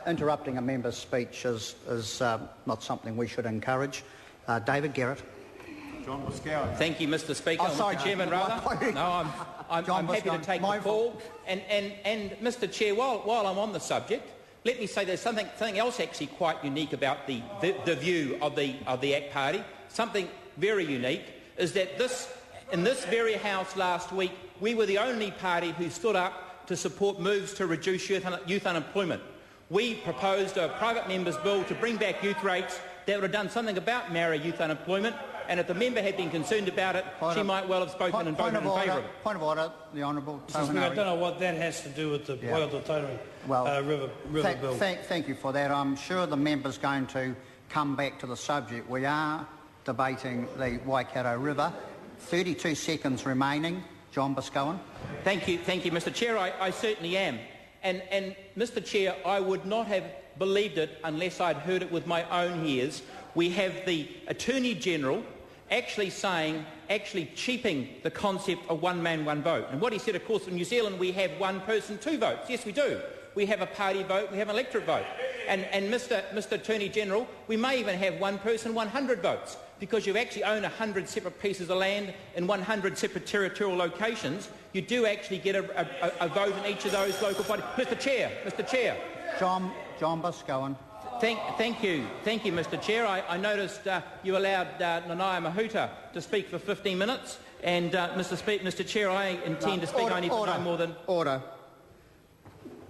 Interrupting a member's speech is not something we should encourage. David Garrett. John Boscawen. Thank you, Mr. Speaker. Sorry, Mr. Chairman, rather. No, I'm happy to take the call. And Mr. Chair, while I'm on the subject, let me say there's something else actually quite unique about the view of the ACT Party. Something very unique is that in this very House last week, we were the only party who stood up to support moves to reduce youth unemployment. We proposed a private member's bill to bring back youth rates that would have done something about Maori youth unemployment, and if the member had been concerned about it, she might well have spoken and voted in favour of it. Point of order, the Honourable Tainui. I don't know what that has to do with the Waikato-Tainui river bill. Thank you for that. I'm sure the member's going to come back to the subject. We are debating the Waikato River. 32 seconds remaining. John Boscawen. Thank you, Mr. Chair. I certainly am. And Mr. Chair, I would not have believed it unless I'd heard it with my own ears. We have the Attorney General actually cheaping the concept of one man, one vote. And what he said, of course, in New Zealand we have one person, two votes. Yes, we do. We have a party vote, we have an electorate vote. And Mr. Attorney General, we may even have one person, 100 votes, because you actually own 100 separate pieces of land in 100 separate territorial locations. You do actually get a vote in each of those local bodies. Mr. Chair. John Boscawen. Thank you, Mr. Chair. I noticed you allowed Nanaia Mahuta to speak for 15 minutes, and Mr. Chair, I intend to speak only for no more than... Order.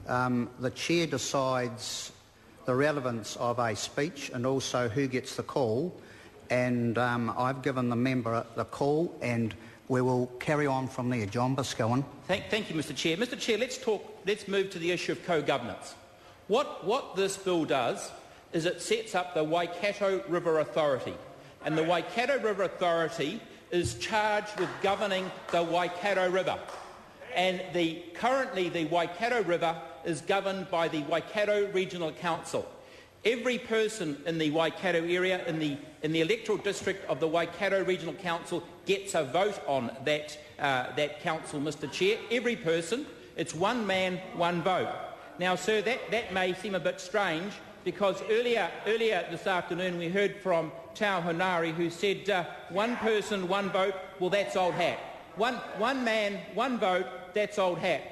The Chair decides the relevance of a speech and also who gets the call, and I've given the member the call, and we will carry on from there. John Boscawen. Thank you, Mr. Chair. Mr. Chair, let's move to the issue of co-governance. What this bill does is it sets up the Waikato River Authority, and the Waikato River Authority is charged with governing the Waikato River. And currently the Waikato River is governed by the Waikato Regional Council. Every person in the Waikato area, in the electoral district of the Waikato Regional Council, gets a vote on that council, Mr. Chair. Every person. It's one man, one vote. Now, sir, that may seem a bit strange, because earlier this afternoon we heard from Tau Hanari, who said one person, one vote. Well, that's old hat. One man, one vote. That's old hat.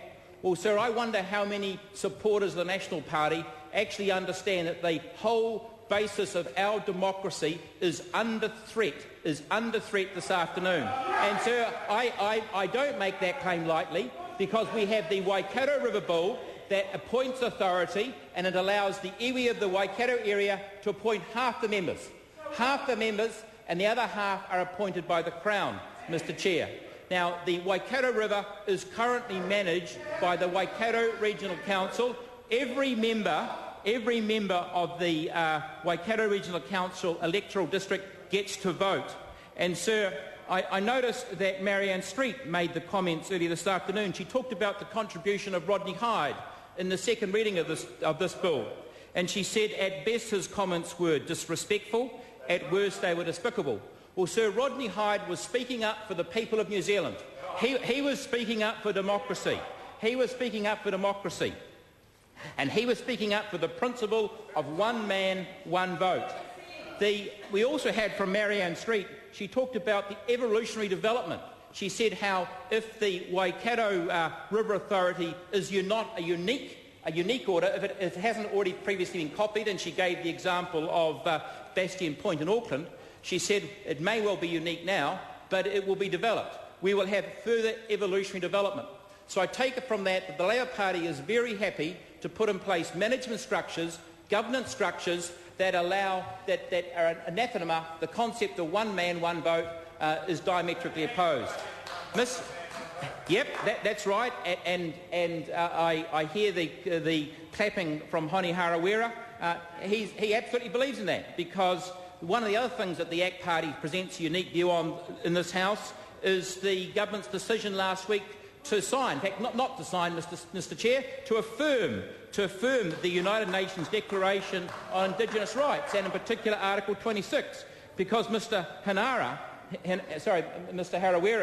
Well, sir, I wonder how many supporters of the National Party actually understand that the whole basis of our democracy is under threat this afternoon. And, sir, I don't make that claim lightly, because we have the Waikato River Bill that appoints authority, and it allows the iwi of the Waikato area to appoint half the members, and the other half are appointed by the Crown, Mr. Chair. Now, the Waikato River is currently managed by the Waikato Regional Council. Every member of the Waikato Regional Council electoral district gets to vote. And, sir, I noticed that Marianne Street made the comments earlier this afternoon. She talked about the contribution of Rodney Hyde in the second reading of this bill. And she said, at best his comments were disrespectful, at worst they were despicable. Well, sir, Rodney Hyde was speaking up for the people of New Zealand. He was speaking up for democracy. And he was speaking up for the principle of one man, one vote. We also had from Marianne Street, she talked about the evolutionary development. She said how if the Waikato River Authority is not a unique order, if it hasn't already previously been copied, and she gave the example of Bastion Point in Auckland, she said it may well be unique now, but it will be developed. We will have further evolutionary development. So I take it from that the Labour Party is very happy to put in place management structures, governance structures that allow, that are anathema. The concept of one man, one vote is diametrically opposed. Yep, that's right, and I hear the clapping from Honi Harawira. He absolutely believes in that, because one of the other things that the ACT Party presents a unique view on in this House is the government's decision last week to sign, in fact not to sign, Mr. Chair, to affirm the United Nations Declaration on Indigenous Rights, and in particular Article 26, because Mr. Harawira,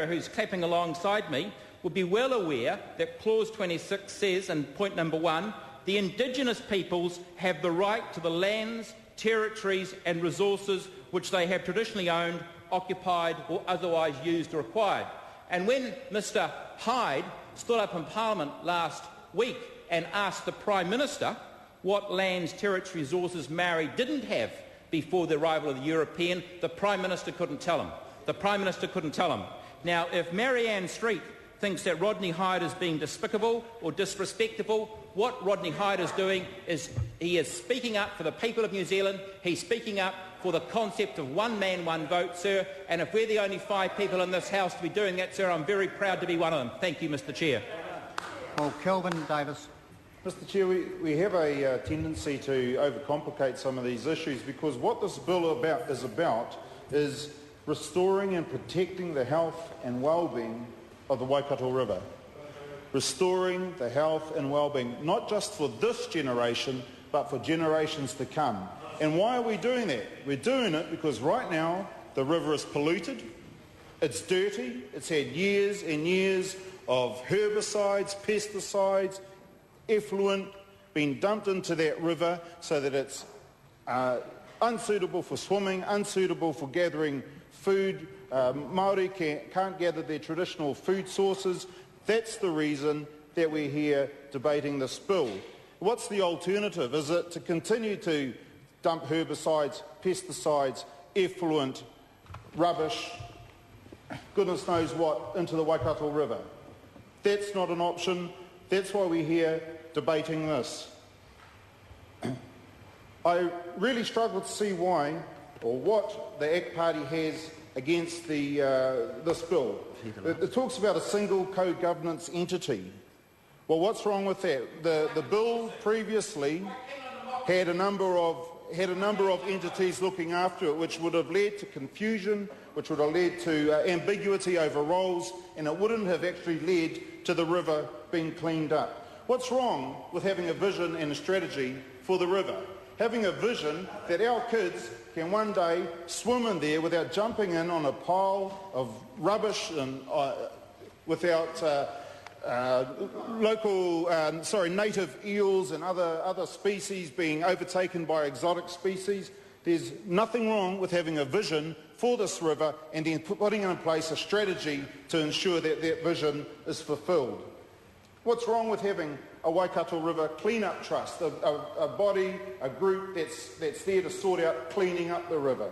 who's clapping alongside me, would be well aware that Clause 26 says, in point number 1, the Indigenous peoples have the right to the lands, territories and resources which they have traditionally owned, occupied or otherwise used or acquired. And when Mr Hyde stood up in Parliament last week and asked the Prime Minister what lands, territories, resources Maori didn't have before the arrival of the European, the Prime Minister couldn't tell him. The Prime Minister couldn't tell him. Now, if Marianne Street thinks that Rodney Hyde is being despicable or disrespectful, what Rodney Hyde is doing is he is speaking up for the people of New Zealand. He's speaking up for the concept of one man, one vote, sir. And if we're the only 5 people in this House to be doing that, sir, I'm very proud to be one of them. Thank you, Mr Chair. Well, Kelvin Davis. Mr Chair, we have a tendency to overcomplicate some of these issues, because what this bill is restoring and protecting the health and well-being of the Waikato River. Restoring the health and well-being, not just for this generation, but for generations to come. And why are we doing that? We're doing it because right now the river is polluted, it's dirty, it's had years and years of herbicides, pesticides, effluent being dumped into that river so that it's unsuitable for swimming, unsuitable for gathering food. Māori can't gather their traditional food sources. That's the reason that we're here debating this bill. What's the alternative? Is it to continue to dump herbicides, pesticides, effluent, rubbish, goodness knows what, into the Waikato River? That's not an option. That's why we're here debating this. I really struggle to see why or what the ACT Party has against this bill. It talks about a single co-governance entity. Well, what's wrong with that? The bill previously had a number of entities looking after it, which would have led to confusion, which would have led to ambiguity over roles, and it wouldn't have actually led to the river being cleaned up. What's wrong with having a vision and a strategy for the river? Having a vision that our kids can one day swim in there without jumping in on a pile of rubbish and without native eels and other species being overtaken by exotic species. There's nothing wrong with having a vision for this river and then putting in place a strategy to ensure that that vision is fulfilled. What's wrong with having a Waikato River Clean-up Trust, a body, a group that's there to sort out cleaning up the river?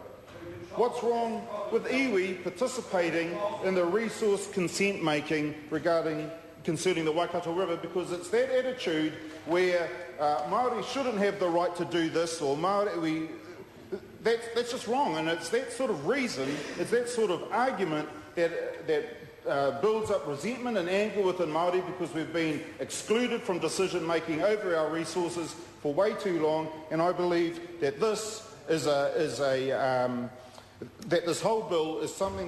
What's wrong with iwi participating in the resource consent making concerning the Waikato River? Because it's that attitude where Māori shouldn't have the right to do this, or Māori, that's just wrong, and it's that sort of reason, it's that sort of argument that builds up resentment and anger within Māori, because we've been excluded from decision making over our resources for way too long. And I believe that this whole bill is something that